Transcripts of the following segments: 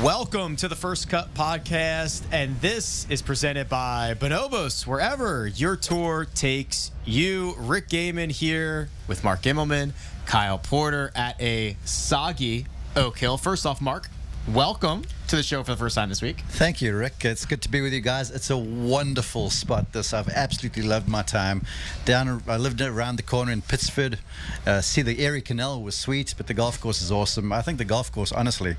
Welcome to the First Cut Podcast, and this is presented by Bonobos, wherever your tour takes you. Rick Gehman here with Mark Immelman, Kyle Porter at a soggy Oak Hill. First off, Mark, welcome to the show for the first time this week. Thank you, Rick. It's good to be with you guys. It's a wonderful spot, this. I've absolutely loved my time. I lived around the corner in Pittsford. See the Erie Canal was sweet, but the golf course is awesome. I think the golf course, honestly,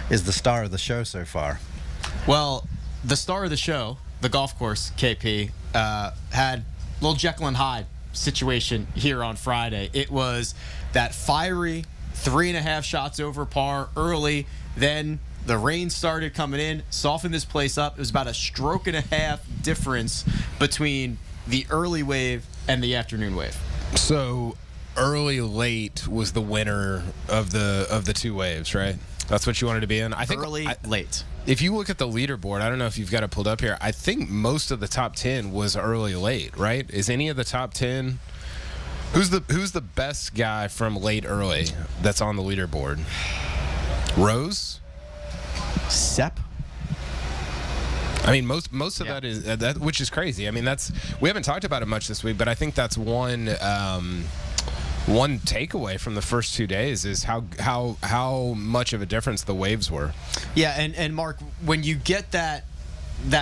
is the star of the show so far. Well, the star of the show, the golf course, KP, had a little Jekyll and Hyde situation here on Friday. It was that fiery 3.5 shots over par early, then the rain started coming in, softened this place up. It was about a stroke and a half difference between the early wave and the afternoon wave. So early late was the winner of the two waves, right? That's what you wanted to be in. I think late. If you look at the leaderboard, I don't know if you've got it pulled up here. I think most of the top 10 was early late, right? Is any of the top 10? Who's the best guy from late early that's on the leaderboard? Rose? Sepp? I mean, most of that is that, which is crazy. I mean, we haven't talked about it much this week, but I think that's one takeaway from the first 2 days is how much of a difference the waves were. Yeah, and Mark, when you get that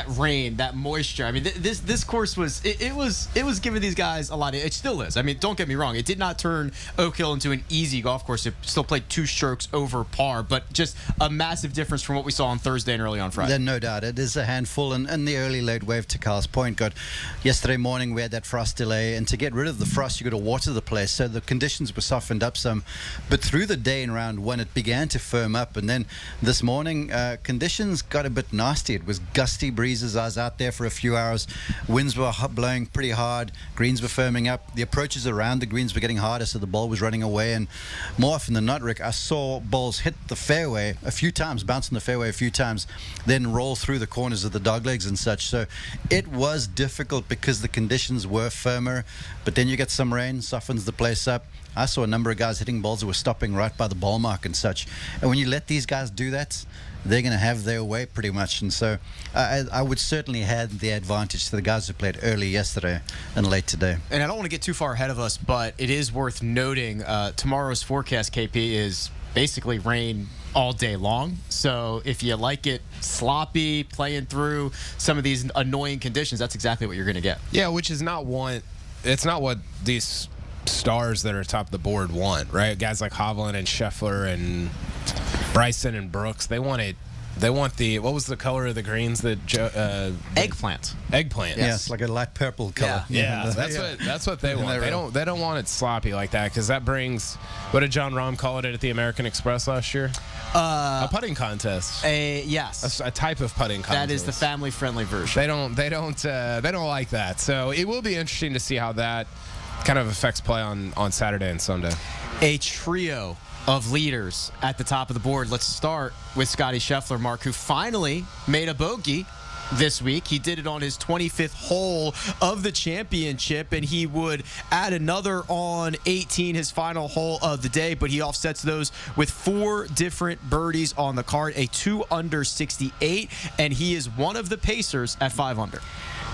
rain, that moisture. I mean, this course was giving these guys a lot. It still is. I mean, don't get me wrong. It did not turn Oak Hill into an easy golf course. It still played 2 strokes over par, but just a massive difference from what we saw on Thursday and early on Friday. Then no doubt it is a handful, and the early late wave, to Kyle's point, got yesterday morning we had that frost delay, and to get rid of the frost you got to water the place, so the conditions were softened up some. But through the day in round 1 it began to firm up, and then this morning conditions got a bit nasty. It was gusty breezes. I was out there for a few hours. Winds were blowing pretty hard. Greens were firming up. The approaches around the greens were getting harder, so the ball was running away. And more often than not, Rick, I saw balls hit the fairway a few times, bounce on the fairway a few times, then roll through the corners of the doglegs and such. So it was difficult because the conditions were firmer. But then you get some rain, softens the place up. I saw a number of guys hitting balls that were stopping right by the ball mark and such. And when you let these guys do that, they're going to have their way pretty much. And so I would certainly have the advantage to the guys who played early yesterday and late today. And I don't want to get too far ahead of us, but it is worth noting tomorrow's forecast, KP, is basically rain all day long. So if you like it sloppy, playing through some of these annoying conditions, that's exactly what you're going to get. Yeah, which is not what these stars that are atop the board want, right? Guys like Hovland and Scheffler and Bryson and Brooks, they want the, what was the color of the greens that Eggplant. Eggplant. Yeah, it's like a light purple color. Yeah, that's what they want. They don't want it sloppy like that, because that brings, what did John Rahm call it at the American Express last year? A putting contest. Yes. A type of putting contest. That is the family-friendly version. They don't like that. So it will be interesting to see how that kind of affects play on Saturday and Sunday. A trio of leaders at the top of the board. Let's start with Scottie Scheffler, Mark, who finally made a bogey this week. He did it on his 25th hole of the championship, and he would add another on 18, his final hole of the day, but he offsets those with 4 different birdies on the card, a 2-under 68, and he is one of the Pacers at 5 under.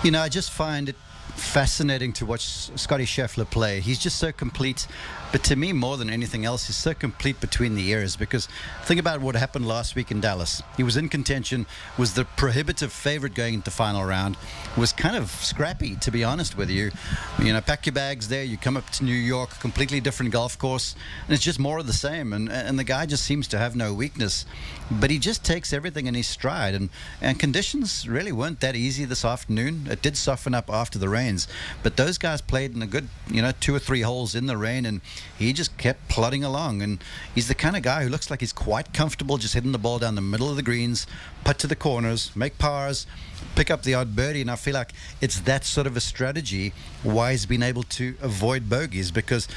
You know, I just find it fascinating to watch Scottie Scheffler play. He's just so complete, but to me, more than anything else, he's so complete between the ears, because think about what happened last week in Dallas. He was in contention, was the prohibitive favorite going into the final round, was kind of scrappy, to be honest with you. You know, pack your bags there, you come up to New York, completely different golf course, and it's just more of the same, and the guy just seems to have no weakness, but he just takes everything in his stride, and conditions really weren't that easy this afternoon. It did soften up after the rains, but those guys played in a good, 2 or 3 holes in the rain, and he just kept plodding along. And he's the kind of guy who looks like he's quite comfortable just hitting the ball down the middle of the greens, putt to the corners, make pars, pick up the odd birdie. And I feel like it's that sort of a strategy why he's been able to avoid bogeys, because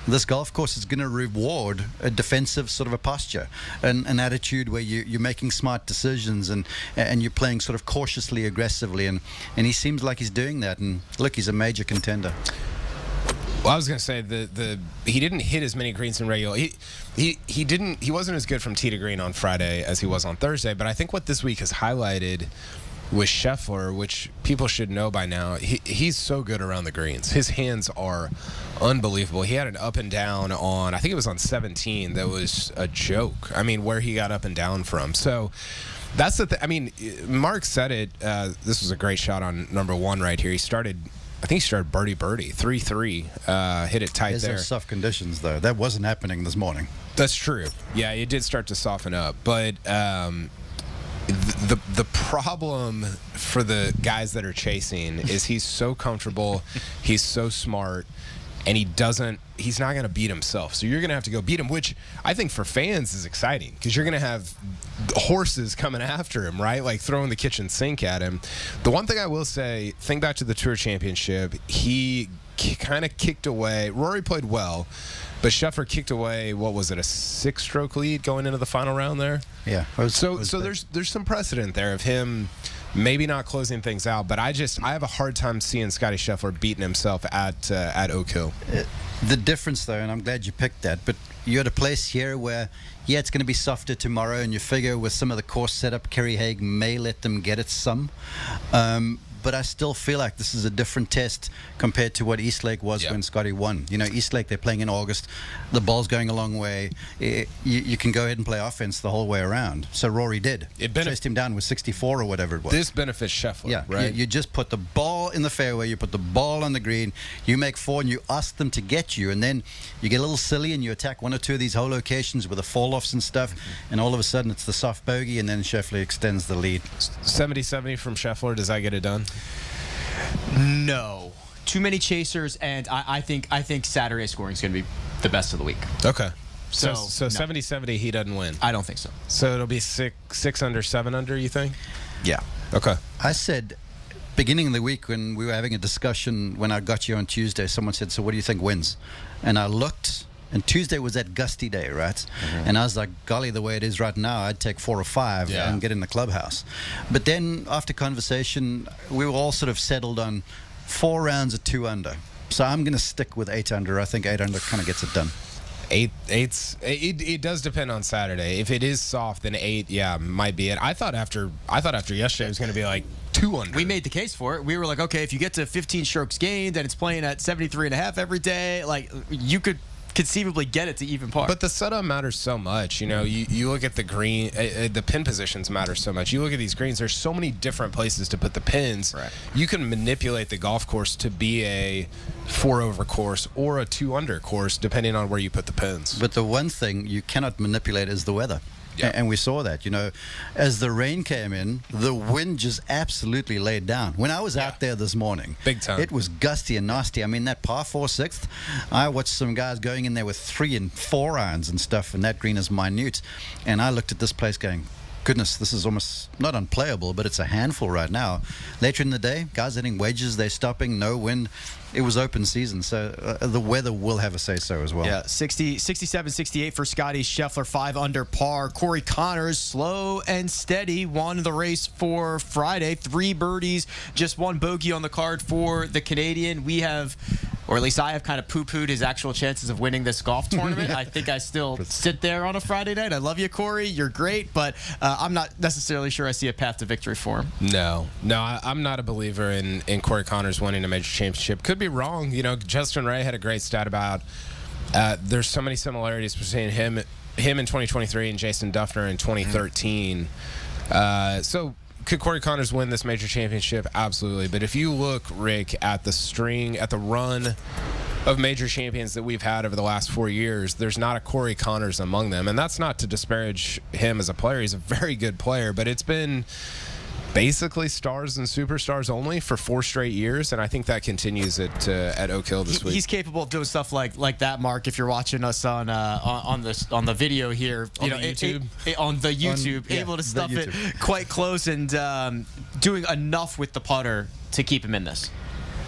this golf course is going to reward a defensive sort of a posture, an attitude where you're making smart decisions and you're playing sort of cautiously aggressively, and he seems like he's doing that. And look, he's a major contender. Well, I was going to say he didn't hit as many greens in regular. He wasn't as good from tee to green on Friday as he was on Thursday. But I think what this week has highlighted with Scheffler, which people should know by now, he's so good around the greens. His hands are unbelievable. He had an up and down on, I think it was on 17, that was a joke. I mean, where he got up and down from. So that's the thing. I mean, Mark said it. This was a great shot on number 1 right here. I think he started birdie, 3-3, hit it tight there. There's soft conditions, though. That wasn't happening this morning. That's true. Yeah, it did start to soften up. But the problem for the guys that are chasing is he's so comfortable, he's so smart, and he's not going to beat himself. So you're going to have to go beat him, which I think for fans is exciting because you're going to have horses coming after him, right? Like throwing the kitchen sink at him. The one thing I will say, think back to the Tour Championship, he kind of kicked away. Rory played well, but Scheffler kicked away, what was it, a 6-stroke lead going into the final round there? Yeah. So there's some precedent there of him maybe not closing things out, but I have a hard time seeing Scottie Scheffler beating himself at Oak Hill. The difference, though, and I'm glad you picked that, but you're at a place here where, yeah, it's going to be softer tomorrow, and you figure with some of the course setup, Kerry Haig may let them get it some. But I still feel like this is a different test compared to what Eastlake was when Scottie won. You know, Eastlake, they're playing in August. The ball's going a long way. You can go ahead and play offense the whole way around. So Rory did. Chased him down with 64 or whatever it was. This benefits Scheffler, right? You just put the ball in the fairway. You put the ball on the green. You make 4 and you ask them to get you. And then you get a little silly and you attack 1 or 2 of these hole locations with the fall-offs and stuff. And all of a sudden it's the soft bogey and then Scheffler extends the lead. 70-70 from Scheffler. Does that get it done? No. Too many chasers, and I think Saturday scoring is going to be the best of the week. Okay. So No. 70-70, he doesn't win. I don't think so. So it'll be 6 under, 7 under, you think? Yeah. Okay. I said, beginning of the week when we were having a discussion, when I got you on Tuesday, someone said, so what do you think wins? And I looked, and Tuesday was that gusty day, right? Mm-hmm. And I was like, golly, the way it is right now, I'd take 4 or 5 and get in the clubhouse. But then after conversation, we were all sort of settled on 4 rounds of 2 under. So I'm going to stick with 8 under. I think 8 under kind of gets it done. It does depend on Saturday. If it is soft, then 8, might be it. I thought after yesterday it was going to be like 2 under. We made the case for it. We were like, okay, if you get to 15 strokes gained and it's playing at 73.5 every day, like you could conceivably get it to even par. But the setup matters so much. You know, you look at the green, the pin positions matter so much. You look at these greens, there's so many different places to put the pins. Right. You can manipulate the golf course to be a 4 over course or a 2 under course, depending on where you put the pins. But the one thing you cannot manipulate is the weather. Yeah. And we saw that, you know, as the rain came in, the wind just absolutely laid down. When I was out there this morning, big time, it was gusty and nasty. I mean, that par 4 6th, I watched some guys going in there with 3 and 4 irons and stuff, and that green is minute. And I looked at this place going, goodness, this is almost not unplayable, but it's a handful right now. Later in the day, guys hitting wedges, they're stopping, no wind. It was open season, so the weather will have a say-so as well. Yeah, 67, 68 for Scottie Scheffler, 5 under par. Corey Connors, slow and steady, won the race for Friday. 3 birdies, just 1 bogey on the card for the Canadian. We have, or at least I have, kind of poo-pooed his actual chances of winning this golf tournament. I think I still sit there on a Friday night. I love you, Corey. You're great, but I'm not necessarily sure I see a path to victory for him. No, I'm not a believer in Corey Connors winning a major championship. Could be wrong. You know, Justin Ray had a great stat about there's so many similarities between him in 2023 and Jason Duffner in 2013. So could Corey Connors win this major championship? Absolutely. But if you look, Rick, at the run of major champions that we've had over the last 4 years, there's not a Corey Connors among them. And that's not to disparage him as a player. He's a very good player, but it's been basically stars and superstars only for 4 straight years, and I think that continues at Oak Hill this week. He's capable of doing stuff like that, Mark. If you're watching us on the video here, on the YouTube, able to stuff it quite close and doing enough with the putter to keep him in this.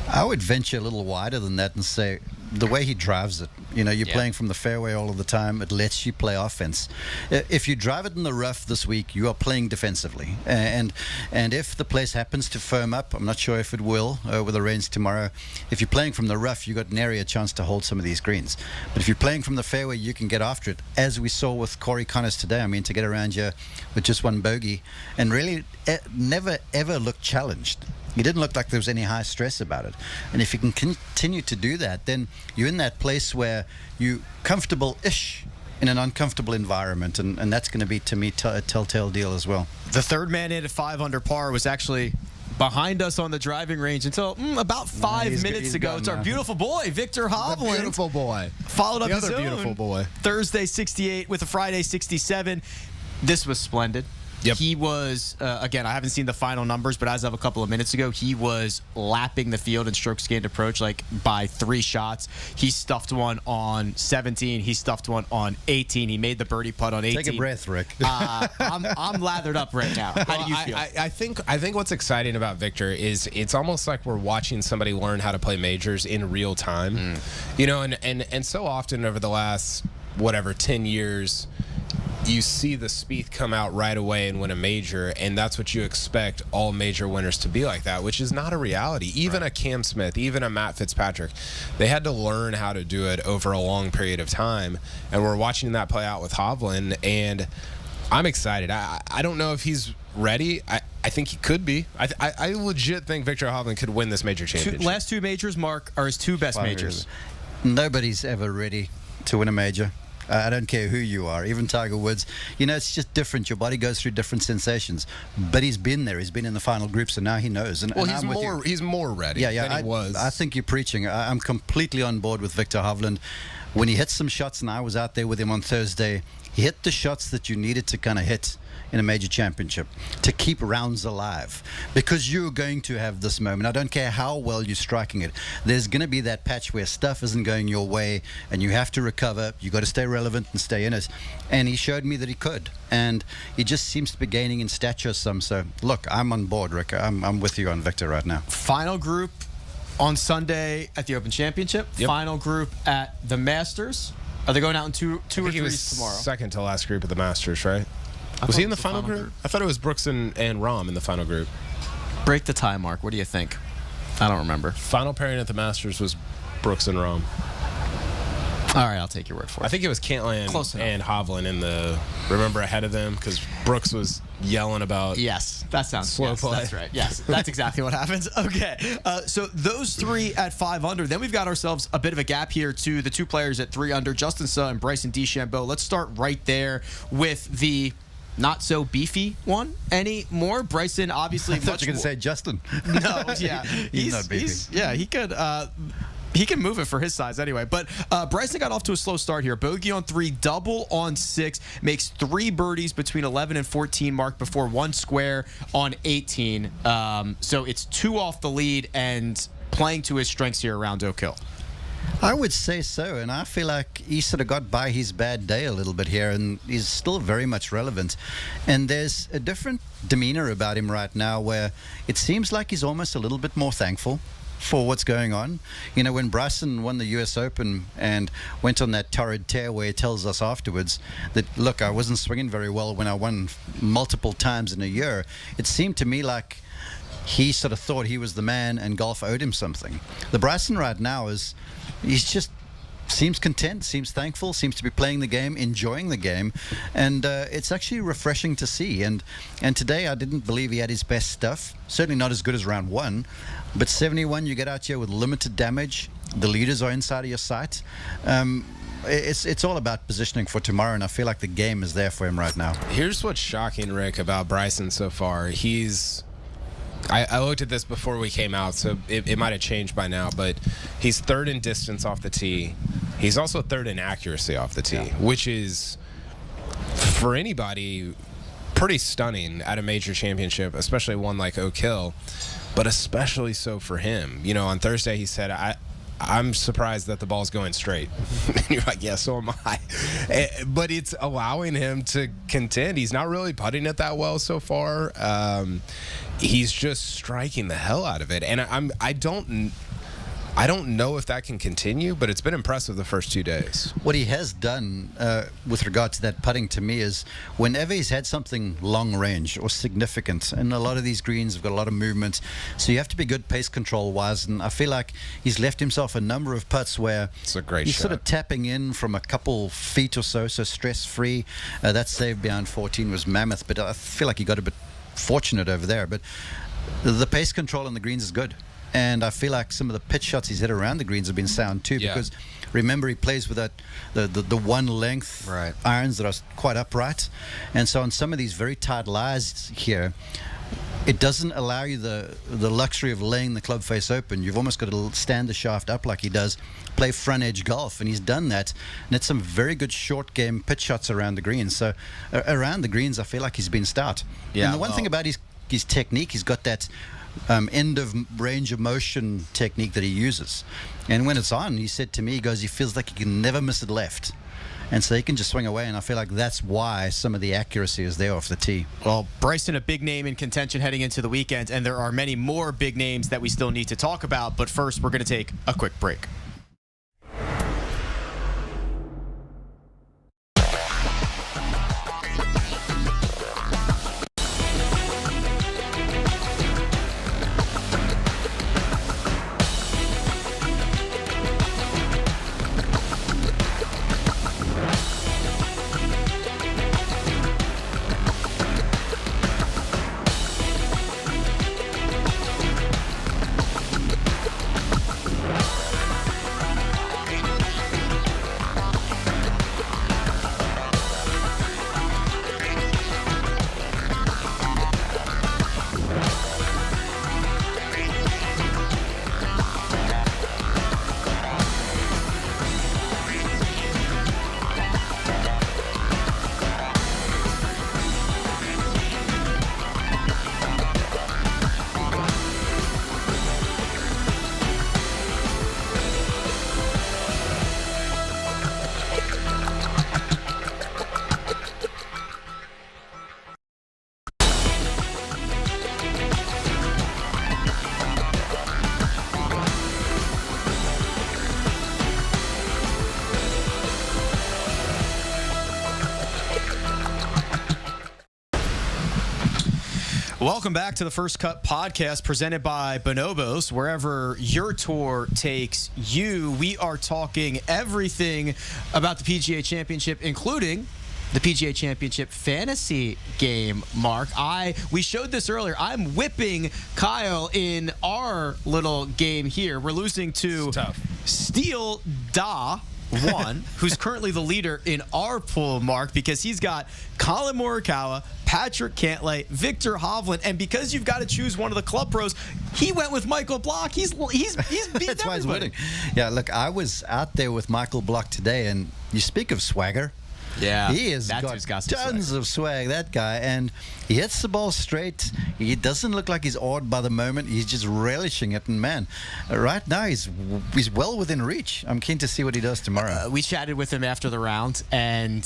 I would venture a little wider than that and say the way he drives it. You know, you're playing from the fairway all of the time. It lets you play offense. If you drive it in the rough this week, you are playing defensively. And if the place happens to firm up, I'm not sure if it will with the rains tomorrow. If you're playing from the rough, you've got nary a chance to hold some of these greens. But if you're playing from the fairway, you can get after it, as we saw with Corey Connors today. I mean, to get around here with just one bogey and really never, ever look challenged. He didn't look like there was any high stress about it. And if you can continue to do that, then you're in that place where you're comfortable-ish in an uncomfortable environment. And that's going to be, to me, a telltale deal as well. The third man in at 5 under par was actually behind us on the driving range until about 5 minutes ago. It's our beautiful boy, Viktor Hovland. The beautiful boy. Followed up the his other own beautiful boy. Thursday 68 with a Friday 67. This was splendid. Yep. He was, again, I haven't seen the final numbers, but as of a couple of minutes ago, he was lapping the field in strokes gained approach like by 3 shots. He stuffed one on 17. He stuffed one on 18. He made the birdie putt on 18. Take a breath, Rick. I'm lathered up right now. How do you feel? I think what's exciting about Viktor is it's almost like we're watching somebody learn how to play majors in real time. You know, and so often over the last, 10 years, you see the Spieth come out right away and win a major, and that's what you expect all major winners to be like that, which is not a reality. Even a Cam Smith, even a Matt Fitzpatrick, they had to learn how to do it over a long period of time, and we're watching that play out with Hovland, and I'm excited. I don't know if he's ready. I think he could be. I legit think Viktor Hovland could win this major championship. Last 2 majors, Mark, are his 2 best majors. Nobody's ever ready to win a major. I don't care who you are, even Tiger Woods. You know, it's just different. Your body goes through different sensations. But he's been there. He's been in the final group, so now he knows. And he's more ready than he was. I think you're preaching. I'm completely on board with Viktor Hovland. When he hits some shots, and I was out there with him on Thursday, he hit the shots that you needed to kind of hit in a major championship to keep rounds alive, because you're going to have this moment. I don't care how well you're striking it. There's going to be that patch where stuff isn't going your way and you have to recover. You got to stay relevant and stay in it. And he showed me that he could, and he just seems to be gaining in stature some. So look, I'm on board, Rick. I'm with you on Viktor right now. Final group on Sunday at the Open Championship. Yep. Final group at the Masters. Are they going out in two or three tomorrow? Second to last group of the Masters, right? Was he in the final group? I thought it was Brooks and Rahm in the final group. Break the tie, Mark. What do you think? I don't remember. Final pairing at the Masters was Brooks and Rahm. All right, I'll take your word for it. I think it was Cantland and Hovland in the, remember, ahead of them, because Brooks was yelling about that sounds slow play. That's right. Yes, that's exactly what happens. Okay, so those 3 at 5 under. Then we've got ourselves a bit of a gap here to the 2 players at 3 under, Justin Suh and Bryson DeChambeau. Let's start right there with the not so beefy one anymore. Bryson, obviously, I thought you were going to say Justin. No, yeah, he's not beefy. He could. He can move it for his size anyway. But Bryson got off to a slow start here. Bogey on 3, double on 6, makes 3 birdies between 11 and 14 mark before 1 square on 18. So it's 2 off the lead and playing to his strengths here around Oak Hill. I would say so, and I feel like he sort of got by his bad day a little bit here, and he's still very much relevant. And there's a different demeanor about him right now where it seems like he's almost a little bit more thankful for what's going on. You know, when Bryson won the US Open and went on that torrid tear where he tells us afterwards that, look, I wasn't swinging very well when I won multiple times in a year, it seemed to me like he sort of thought he was the man and golf owed him something. The Bryson right now he's just seems content, seems thankful, seems to be playing the game, enjoying the game, and it's actually refreshing to see. And today I didn't believe he had his best stuff, certainly not as good as round 1, but 71, you get out here with limited damage, the leaders are inside of your sight. It's all about positioning for tomorrow, and I feel like the game is there for him right now. Here's what's shocking, Rick, about Bryson so far. I looked at this before we came out, so it might have changed by now, but he's 3rd in distance off the tee. He's also 3rd in accuracy off the tee, which is, for anybody, pretty stunning at a major championship, especially one like Oak Hill, but especially so for him. You know, on Thursday he said, I'm surprised that the ball's going straight. And you're like, yeah, so am I. But it's allowing him to contend. He's not really putting it that well so far. He's just striking the hell out of it. And I don't know if that can continue, but it's been impressive the first 2 days. What he has done with regard to that putting to me is whenever he's had something long range or significant, and a lot of these greens have got a lot of movement, so you have to be good pace control wise, and I feel like he's left himself a number of putts where It's a great he's shot. sort of tapping in from a couple feet or so stress free. That save behind 14 was mammoth, but I feel like he got a bit fortunate over there. But the pace control on the greens is good. And I feel like some of the pitch shots he's hit around the greens have been sound too, Yeah. because remember he plays with that the one length Right. irons that are quite upright, and so on some of these very tight lies here, it doesn't allow you the luxury of laying the club face open. You've almost got to stand the shaft up like he does, play front edge golf, and he's done that. And it's some very good short game pitch shots around the greens. So around the greens, I feel like he's been stout. Yeah, and the one thing about his technique, he's got that end of range of motion technique that he uses, and when it's on, he said to me, he goes, he feels like he can never miss it left, and so he can just swing away, and I feel like that's why some of the accuracy is there off the tee. Well, Bryson, a big name in contention heading into the weekend, and there are many more big names that we still need to talk about, but first we're going to take a quick break. Welcome back to the First Cut podcast presented by Bonobos. Wherever your tour takes you, we are talking everything about the PGA Championship, including the PGA Championship fantasy game, Mark. We showed this earlier. I'm whipping Kyle in our little game here. We're losing to Steele Da. Who's currently the leader in our pool, Mark, because he's got Colin Morikawa, Patrick Cantlay, Viktor Hovland, and because you've got to choose one of the club pros, he went with Michael Block. He's beat That's why he's everybody. winning. Yeah, look, I was out there with Michael Block today, and you speak of swagger. Yeah, He has that dude's got some tons of swag, that guy, and he hits the ball straight. He doesn't look like he's awed by the moment. He's just relishing it, and man, right now he's well within reach. I'm keen to see what he does tomorrow. We chatted with him after the round, and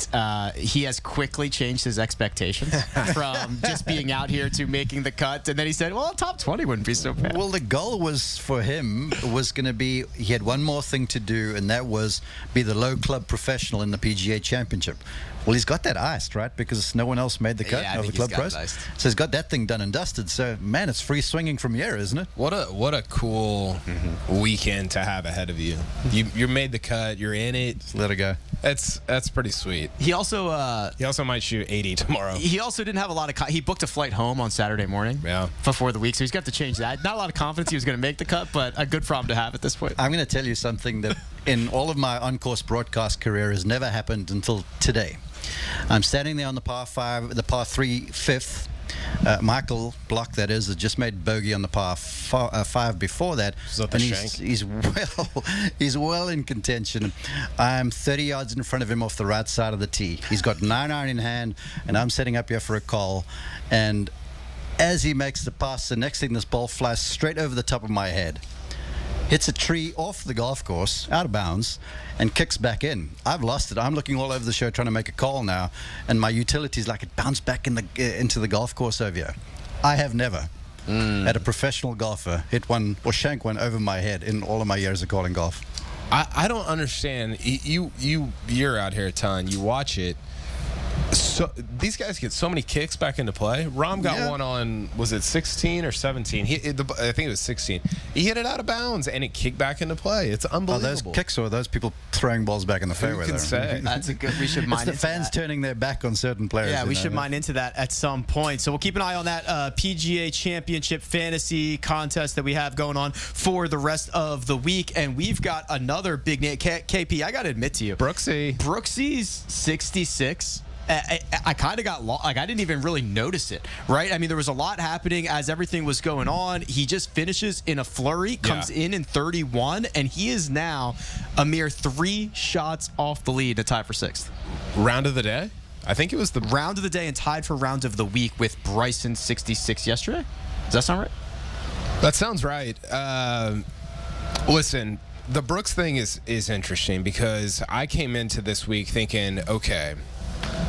he has quickly changed his expectations from just being out here to making the cut, and then he said, well, top 20 wouldn't be so bad. Well, the goal was for him was going to be, he had one more thing to do, and that was be the low club professional in the PGA Championship. Well, he's got that iced, right? Because no one else made the cut Yeah, I of the think club he's got pros. it iced. So he's got that thing done and dusted. So, man, it's free swinging from here, isn't it? What a cool weekend to have ahead of you. You made the cut. You're in it. Just let it go. That's pretty sweet. He also might shoot 80 tomorrow. He also didn't have a lot of he booked a flight home on Saturday morning before the week, so he's got to change that. Not a lot of confidence he was going to make the cut, but a good problem to have at this point. I'm going to tell you something that in all of my on-course broadcast career has never happened until today. I'm standing there on the par 3 fifth. Michael Block, that is, had just made bogey on the par 5 before that, that and the he's well in contention. I'm 30 yards in front of him off the right side of the tee. He's got 9 iron in hand, and I'm setting up here for a call. And as he makes the pass, the next thing, this ball flies straight over the top of my head, hits a tree off the golf course, out of bounds, and kicks back in. I've lost it. I'm looking all over the show trying to make a call now, and my utility's like it bounced back into the golf course over here. I have never. at a professional golfer hit one or shank one over my head in all of my years of calling golf. I don't understand. You're out here a ton. You watch it. So these guys get so many kicks back into play. Rahm got one on, was it 16 or 17? I think it was 16. He hit it out of bounds and it kicked back into play. It's unbelievable. Are those kicks or are those people throwing balls back in the fairway? Who can say? That's a good. We should mine. It's the fans turning their back on certain players. Yeah, we should mine into that at some point. So we'll keep an eye on that PGA Championship fantasy contest that we have going on for the rest of the week. And we've got another big name. KP, I got to admit to you. Brooksy's 66. I kind of got lost. Like, I didn't even really notice it, right? I mean, there was a lot happening as everything was going on. He just finishes in a flurry, comes in 31, and he is now a mere 3 shots off the lead to tie for 6th. Round of the day? I think it was the round of the day and tied for round of the week with Bryson 66 yesterday. Does that sound right? That sounds right. Listen, the Brooks thing is interesting because I came into this week thinking, okay,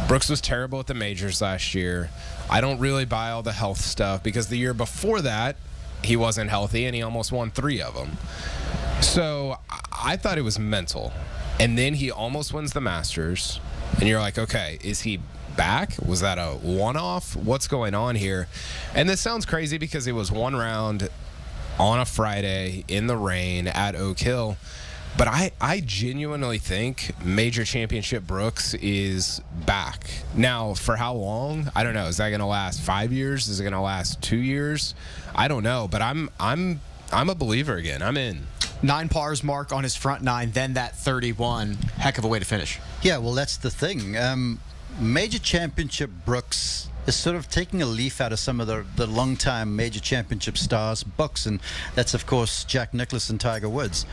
Brooks was terrible at the majors last year. I don't really buy all the health stuff because the year before that, he wasn't healthy and he almost won 3 of them. So I thought it was mental. And then he almost wins the Masters. And you're like, okay, is he back? Was that a one-off? What's going on here? And this sounds crazy because it was one round on a Friday in the rain at Oak Hill. But I genuinely think Major Championship Brooks is back. Now, for how long? I don't know. Is that going to last 5 years? Is it going to last 2 years? I don't know. But I'm a believer again. I'm in. 9 pars mark on his front 9, then that 31. Heck of a way to finish. Yeah, well, that's the thing. Major Championship Brooks is sort of taking a leaf out of some of the long-time Major Championship stars' books, and that's, of course, Jack Nicklaus and Tiger Woods.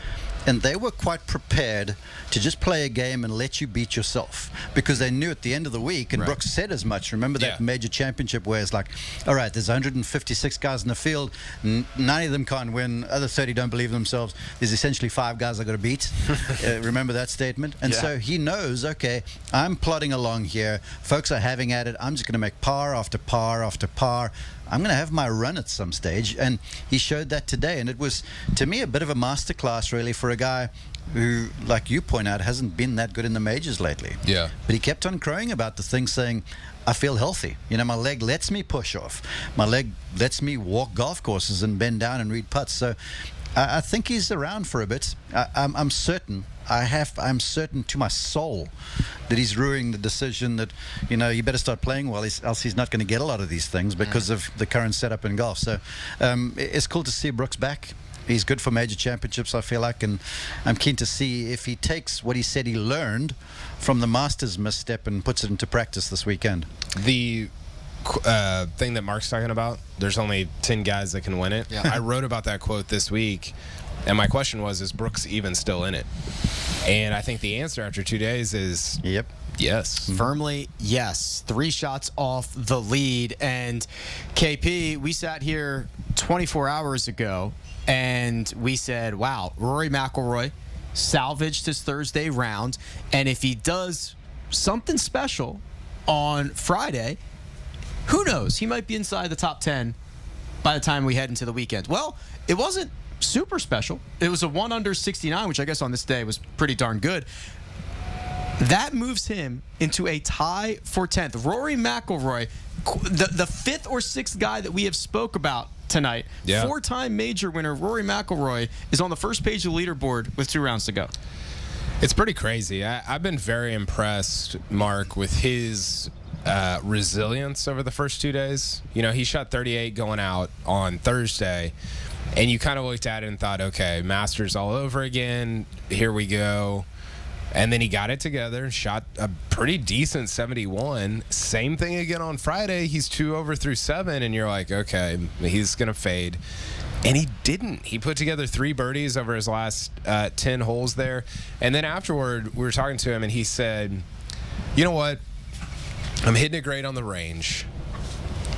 And they were quite prepared to just play a game and let you beat yourself because they knew at the end of the week, and Right. Brooks said as much. Remember that Major Championship where it's like, all right, there's 156 guys in the field, 90 of them can't win, other 30 don't believe in themselves. There's essentially 5 guys I got to beat. Remember that statement? And so he knows, okay, I'm plodding along here. Folks are having at it. I'm just going to make par after par after par. I'm going to have my run at some stage, and he showed that today. And it was, to me, a bit of a masterclass, really, for a guy who, like you point out, hasn't been that good in the majors lately. Yeah. But he kept on crowing about the thing, saying, I feel healthy. You know, my leg lets me push off. My leg lets me walk golf courses and bend down and read putts. So I think he's around for a bit. I'm certain. I'm certain to my soul that he's ruining the decision that, you know, you better start playing well, else he's not going to get a lot of these things because of the current setup in golf. So it's cool to see Brooks back. He's good for major championships, I feel like, and I'm keen to see if he takes what he said he learned from the Masters misstep and puts it into practice this weekend. The thing that Mark's talking about, there's only 10 guys that can win it. Yeah. I wrote about that quote this week, and my question was, is Brooks even still in it? And I think the answer after 2 days is yes. Firmly, yes. 3 shots off the lead. And KP, we sat here 24 hours ago and we said, wow, Rory McIlroy salvaged his Thursday round. And if he does something special on Friday, who knows? He might be inside the top 10 by the time we head into the weekend. Well, it wasn't super special. It was a 1 under 69, which I guess on this day was pretty darn good. That moves him into a tie for 10th. Rory McIlroy, the 5th or 6th guy that we have spoke about tonight, 4-time major winner Rory McIlroy is on the first page of the leaderboard with 2 rounds to go. It's pretty crazy. I've been very impressed, Mark, with his resilience over the first 2 days. You know, he shot 38 going out on Thursday, and you kind of looked at it and thought, okay, Masters all over again. Here we go. And then he got it together and shot a pretty decent 71. Same thing again on Friday. He's 2 over through 7, and you're like, okay, he's going to fade. And he didn't. He put together 3 birdies over his last 10 holes there. And then afterward, we were talking to him, and he said, you know what? I'm hitting it great on the range.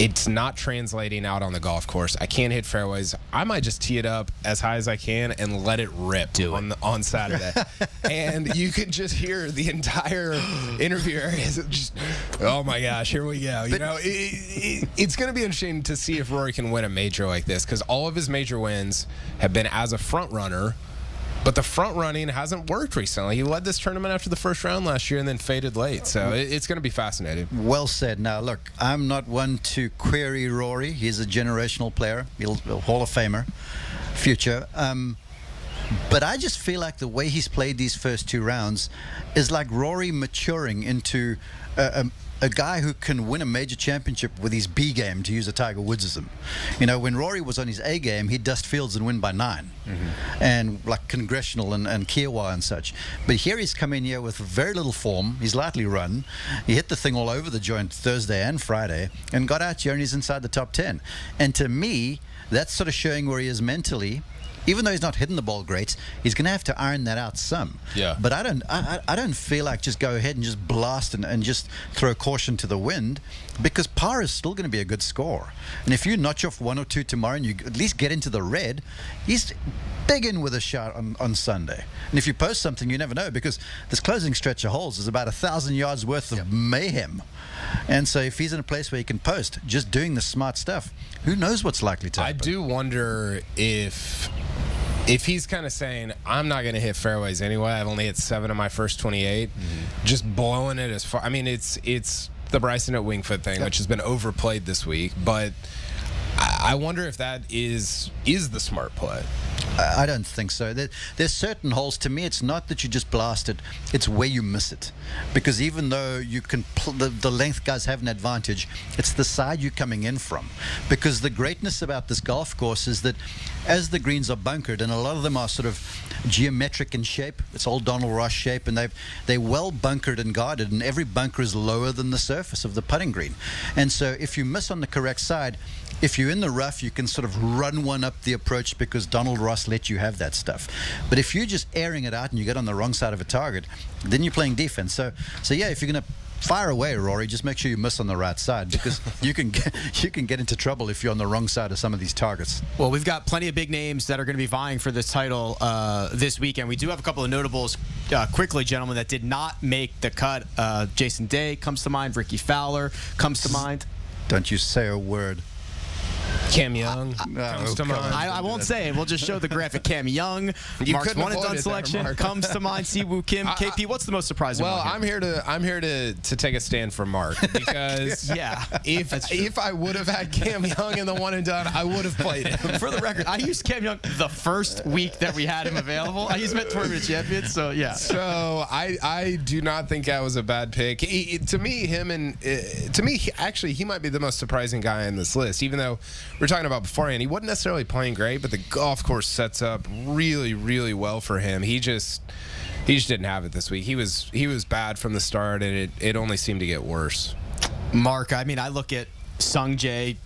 it's not translating out on the golf course. I can't hit fairways. I might just tee it up as high as I can and let it rip on Saturday. And you can just hear the entire interview area just, oh my gosh, here we go. You know, it's going to be interesting to see if Rory can win a major like this, because all of his major wins have been as a front runner. But the front running hasn't worked recently. He led this tournament after the first round last year and then faded late. So it's going to be fascinating. Well said. Now, look, I'm not one to query Rory. He's a generational player. He'll be a Hall of Famer, future. But I just feel like the way he's played these first 2 rounds is like Rory maturing into a guy who can win a major championship with his B game, to use a Tiger Woodsism. You know, when Rory was on his A game, he'd dust fields and win by 9. And like Congressional and Kiowa and such. But here he's come in here with very little form. He's lightly run. He hit the thing all over the joint Thursday and Friday and got out here and he's inside the top 10. And to me, that's sort of showing where he is mentally. Even though he's not hitting the ball great, he's going to have to iron that out some. Yeah. But I don't feel like just go ahead and just blast and just throw caution to the wind, because par is still going to be a good score. And if you notch off 1 or 2 tomorrow and you at least get into the red, he's big in with a shot on Sunday. And if you post something, you never know, because this closing stretch of holes is about 1,000 yards worth of mayhem. And so if he's in a place where he can post, just doing the smart stuff, who knows what's likely to happen. I do wonder if he's kind of saying, I'm not going to hit fairways anyway. I've only hit 7 of my first 28. Just blowing it as far. I mean, it's the Bryson at Winged Foot thing, which has been overplayed this week. But I wonder if that is the smart play. I don't think so. There's certain holes. To me, it's not that you just blast it, it's where you miss it. Because even though you can the length guys have an advantage, it's the side you're coming in from. Because the greatness about this golf course is that as the greens are bunkered, and a lot of them are sort of geometric in shape, it's old Donald Ross shape, and they're well bunkered and guarded, and every bunker is lower than the surface of the putting green. And so if you miss on the correct side, if you're in the rough, you can sort of run one up the approach because Donald Ross let you have that stuff. But if you're just airing it out and you get on the wrong side of a target, then you're playing defense. So yeah, if you're going to fire away, Rory, just make sure you miss on the right side, because you can get into trouble if you're on the wrong side of some of these targets. Well, we've got plenty of big names that are going to be vying for this title this weekend. We do have a couple of notables quickly, gentlemen, that did not make the cut. Jason Day comes to mind. Rickie Fowler comes to mind. Don't you say a word. Cam Young comes to mind. I won't say it. We'll just show the graphic. Cam Young, Mark's one and done selection comes to mind. Siwoo Kim, KP. What's the most surprising one? Well, I'm here to take a stand for Mark, because if I would have had Cam Young in the one and done, I would have played him. For the record, I used Cam Young the first week that we had him available. I used him at Tournament of Champions, so yeah. So I do not think that was a bad pick. To me, actually, he might be the most surprising guy in this list, even though we're talking about beforehand, he wasn't necessarily playing great, but the golf course sets up really, really well for him. He just didn't have it this week. He was bad from the start, and it only seemed to get worse. Mark, I mean, I look at Sung Jae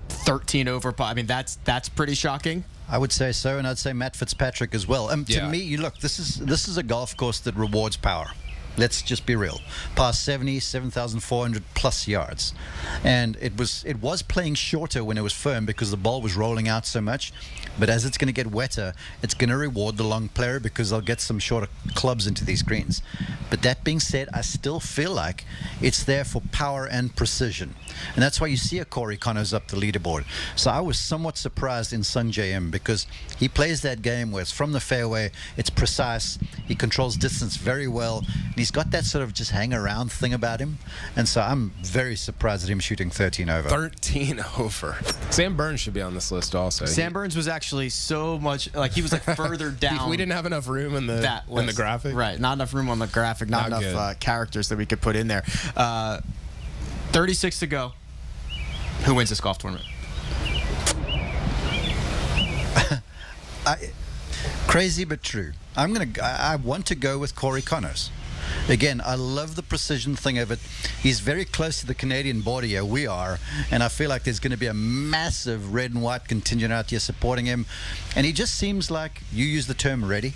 13 over. I mean, that's pretty shocking. I would say so, and I'd say Matt Fitzpatrick as well. To me, you look, this is a golf course that rewards power. Let's just be real. Past 7,400 plus yards, and it was playing shorter when it was firm because the ball was rolling out so much. But as it's going to get wetter, it's going to reward the long player because they'll get some shorter clubs into these greens. But that being said, I still feel like it's there for power and precision, and that's why you see a Corey Connors up the leaderboard. So I was somewhat surprised in Sung Jae because he plays that game where it's from the fairway, it's precise, he controls distance very well, and he's got that sort of just hang around thing about him. And so I'm very surprised at him shooting 13 over. 13 over. Sam Burns should be on this list also. Sam Burns was actually so much, like, he was like further down. We didn't have enough room in the graphic. Right, not enough room on the graphic, not enough characters that we could put in there. 36 to go. Who wins this golf tournament? Crazy but true. I want to go with Corey Connors. Again, I love the precision thing of it. He's very close to the Canadian border here. We are. And I feel like there's going to be a massive red and white contingent out here supporting him. And he just seems like, you use the term ready.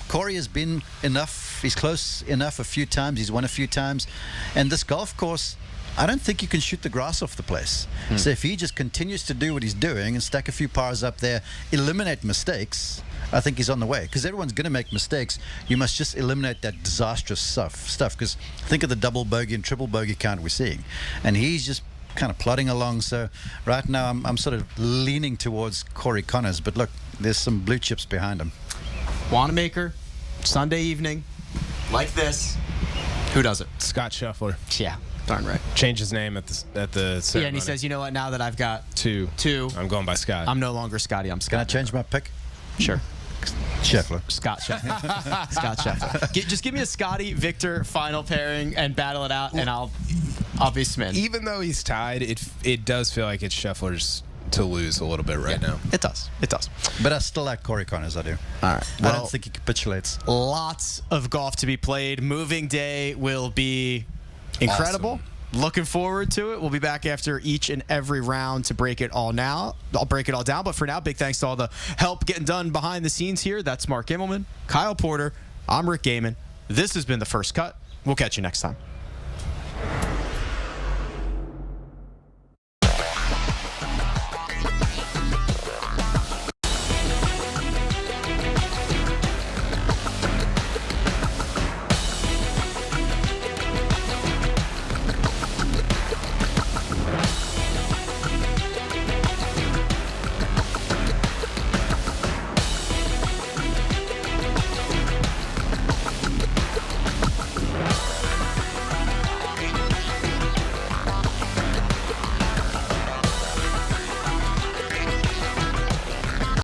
Corey has been enough. He's close enough a few times. He's won a few times. And this golf course, I don't think you can shoot the grass off the place. So if he just continues to do what he's doing and stack a few pars up there, eliminate mistakes, I think he's on the way. Because everyone's going to make mistakes. You must just eliminate that disastrous stuff. Because think of the double bogey and triple bogey count we're seeing. And he's just kind of plodding along. So right now I'm sort of leaning towards Corey Connors. But look, there's some blue chips behind him. Wanamaker, Sunday evening, like this. Who does it? Scott Scheffler. Yeah, darn right. Change his name at the ceremony. Yeah, and he says, you know what, now that I've got two, I'm going by Scott. I'm no longer Scottie, I'm Scott. Can I change my pick? Sure. Scheffler. Scott Scheffler. Scott Scheffler. Just give me a Scottie Viktor final pairing and battle it out, and I'll be smitten. Even though he's tied, it does feel like it's Scheffler's to lose a little bit right now. It does. It does. But I still like Corey Connors, I do. All right. I don't think he capitulates. Lots of golf to be played. Moving day will be incredible. Awesome. Looking forward to it. We'll be back after each and every round to break it all now. I'll break it all down. But for now, big thanks to all the help getting done behind the scenes here. That's Mark Immelman, Kyle Porter. I'm Rick Gehman. This has been The First Cut. We'll catch you next time.